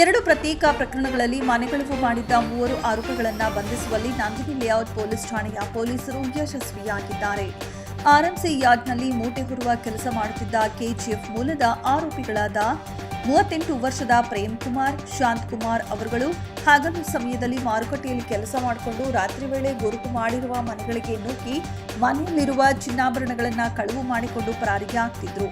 ಎರಡು ಪ್ರತ್ಯೇಕ ಪ್ರಕರಣಗಳಲ್ಲಿ ಮನೆಕಳವು ಮಾಡಿದ್ದ 3 ಆರೋಪಿಗಳನ್ನು ಬಂಧಿಸುವಲ್ಲಿ ನಂದಿನಿ ಲೇಔಟ್ ಪೊಲೀಸ್ ಠಾಣೆಯ ಪೊಲೀಸರು ಯಶಸ್ವಿಯಾಗಿದ್ದಾರೆ. ಆರ್ಎಂಸಿ ಯಾರ್ಡ್ನಲ್ಲಿ ಮೂಟೆ ಹೊರುವ ಕೆಲಸ ಮಾಡುತ್ತಿದ್ದ ಕೆಜಿಎಫ್ ಮೂಲದ ಆರೋಪಿಗಳಾದ 38 ವರ್ಷದ ಪ್ರೇಮ್ ಕುಮಾರ್, ಶಾಂತ್ ಕುಮಾರ್ ಅವರುಗಳು ಹಗಲು ಸಮಯದಲ್ಲಿ ಮಾರುಕಟ್ಟೆಯಲ್ಲಿ ಕೆಲಸ ಮಾಡಿಕೊಂಡು ರಾತ್ರಿ ವೇಳೆ ಗುರುತು ಮಾಡಿರುವ ಮನೆಗಳಿಗೆ ನುಗ್ಗಿ ಮನೆಯಲ್ಲಿರುವ ಚಿನ್ನಾಭರಣಗಳನ್ನು ಕಳವು ಮಾಡಿಕೊಂಡು ಪರಾರಿಯಾಗ್ತಿದ್ರು.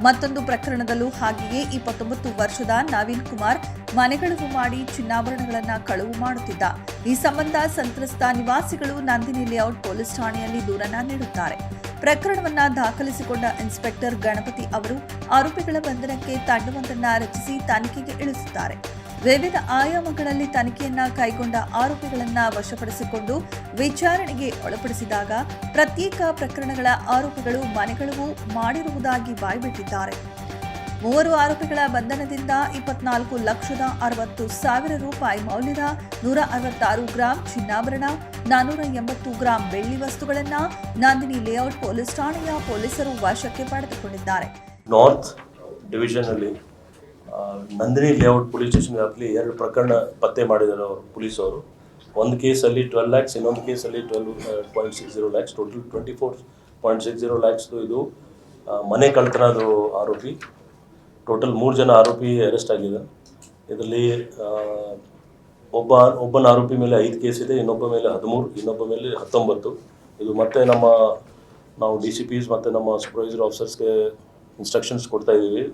ಮತ್ತೊಂದು ಪ್ರಕರಣದಲ್ಲೂ ಹಾಗೆಯೇ 29 ವರ್ಷದ ನವೀನ್ ಕುಮಾರ್ ಮನೆಗಳವು ಮಾಡಿ ಚಿನ್ನಾಭರಣಗಳನ್ನು ಕಳವು ಮಾಡುತ್ತಿದ್ದ. ಈ ಸಂಬಂಧ ಸಂತ್ರಸ್ತ ನಿವಾಸಿಗಳು ನಂದಿನಿ ಲೇಔಟ್ ಪೊಲೀಸ್ ಠಾಣೆಯಲ್ಲಿ ದೂರನ್ನ ನೀಡುತ್ತಾರೆ. ಪ್ರಕರಣವನ್ನ ದಾಖಲಿಸಿಕೊಂಡ ಇನ್ಸ್ಪೆಕ್ಟರ್ ಗಣಪತಿ ಅವರು ಆರೋಪಿಗಳ ಬಂಧನಕ್ಕೆ ತಂಡವೊಂದನ್ನು ರಚಿಸಿ ತನಿಖೆಗೆ ಇಳಿಸುತ್ತಾರೆ. ವಿವಿಧ ಆಯಾಮಗಳಲ್ಲಿ ತನಿಖೆಯನ್ನ ಕೈಗೊಂಡ ಆರೋಪಿಗಳನ್ನ ವಶಪಡಿಸಿಕೊಂಡು ವಿಚಾರಣೆಗೆ ಒಳಪಡಿಸಿದಾಗ ಪ್ರತ್ಯೇಕ ಪ್ರಕರಣಗಳ ಆರೋಪಿಗಳು ಮನೆಗಳವು ಮಾಡಿರುವುದಾಗಿ ಬಾಯ್ಬಿಟ್ಟಿದ್ದಾರೆ. 3 ಆರೋಪಿಗಳ ಬಂಧನದಿಂದ 24,60,60,000 ರೂಪಾಯಿ ಮೌಲ್ಯದ 166 ಗ್ರಾಂ ಚಿನ್ನಾಭರಣ, 480 ಗ್ರಾಂ ಬೆಳ್ಳಿ ವಸ್ತುಗಳನ್ನು ನಂದಿನಿ ಲೇಔಟ್ ಪೊಲೀಸ್ ಠಾಣೆಯ ಪೊಲೀಸರು ವಶಕ್ಕೆ ಪಡೆದುಕೊಂಡಿದ್ದಾರೆ. ನಾರ್ತ್ ಡಿವಿಷನ್ ಅಲ್ಲಿ ನಂದಿನಿ ಲೇಔಟ್ ಪೊಲೀಸ್ ಸ್ಟೇಷನ್ ವ್ಯಾಪ್ತಿಯಲ್ಲಿ 2 ಪ್ರಕರಣ ಪತ್ತೆ ಮಾಡಿದ್ದಾರೆ ಪೊಲೀಸ್ ಅವರು. ಒಂದು ಕೇಸಲ್ಲಿ 12 lakhs, ಇನ್ನೊಂದು ಕೇಸಲ್ಲಿ 12.60 lakhs, ಟೋಟಲ್ 24.60 lakhs. ಇದು ಮನೆ ಕಳ್ತನದ ಆರೋಪಿ. ಟೋಟಲ್ 3 ಜನ ಆರೋಪಿ ಅರೆಸ್ಟ್ ಆಗಿದೆ. ಇದರಲ್ಲಿ ಒಬ್ಬನ ಆರೋಪಿ ಮೇಲೆ 5 ಕೇಸ್ ಇದೆ, ಇನ್ನೊಬ್ಬ ಮೇಲೆ 13, ಇನ್ನೊಬ್ಬ ಮೇಲೆ 19. ಇದು ಮತ್ತೆ ನಾವು DCPs ಮತ್ತು ನಮ್ಮ ಸೂಪರ್ವೈಸರ್ ಆಫೀಸರ್ಸ್ಗೆ ಇನ್ಸ್ಟ್ರಕ್ಷನ್ಸ್ ಕೊಡ್ತಾ ಇದ್ದೀವಿ.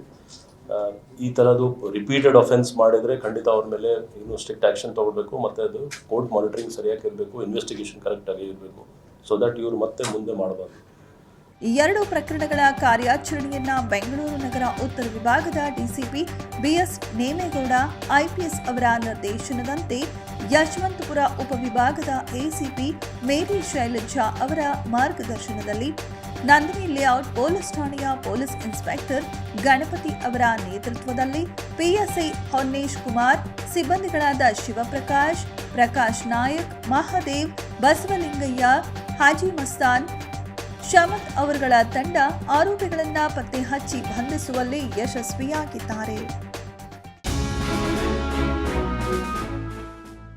ಈ ಥರದ್ದು ರಿಪೀಟೆಡ್ ಅಫೆನ್ಸ್ ಮಾಡಿದರೆ ಖಂಡಿತ ಅವ್ರ ಮೇಲೆ ಇನ್ನೂ ಸ್ಟ್ರಿಕ್ಟ್ ಆ್ಯಕ್ಷನ್ ತೊಗೊಳ್ಬೇಕು, ಮತ್ತು ಅದು ಕೋರ್ಟ್ ಮಾನಿಟರಿಂಗ್ ಸರಿಯಾಗಿ ಇರಬೇಕು, ಇನ್ವೆಸ್ಟಿಗೇಷನ್ ಕರೆಕ್ಟಾಗಿ ಇರಬೇಕು, ಸೊ ದಟ್ ಇವರು ಮತ್ತೆ ಮುಂದೆ ಮಾಡಬಾರ್ದು. ಈ 2 ಪ್ರಕರಣಗಳ ಕಾರ್ಯಾಚರಣೆಯನ್ನ ಬೆಂಗಳೂರು ನಗರ ಉತ್ತರ ವಿಭಾಗದ DCP BS ನೇಮೇಗೌಡ IPS ಅವರ ನಿರ್ದೇಶನದಂತೆ ಯಶವಂತಪುರ ಉಪವಿಭಾಗದ ACP ಮೇರಿ ಶೈಲಜಾ ಅವರ ಮಾರ್ಗದರ್ಶನದಲ್ಲಿ ನಂದಿನಿ ಲೇಔಟ್ ಪೊಲೀಸ್ ಠಾಣೆಯ ಪೊಲೀಸ್ ಇನ್ಸ್ಪೆಕ್ಟರ್ ಗಣಪತಿ ಅವರ ನೇತೃತ್ವದಲ್ಲಿ PSI ಹೊನ್ನೇಶ್ ಕುಮಾರ್, ಸಿಬ್ಬಂದಿಗಳಾದ ಶಿವಪ್ರಕಾಶ್, ಪ್ರಕಾಶ್ ನಾಯಕ್, ಮಹಾದೇವ್, ಬಸವಲಿಂಗಯ್ಯ, ಹಾಜಿ ಮಸ್ತಾನ್, ಶಮತ್ ಅವರುಗಳ ತಂಡ ಆರೋಪಿಗಳನ್ನ ಪತ್ತೆ ಹಚ್ಚಿ ಬಂಧಿಸುವಲ್ಲಿ ಯಶಸ್ವಿಯಾಗಿದ್ದಾರೆ.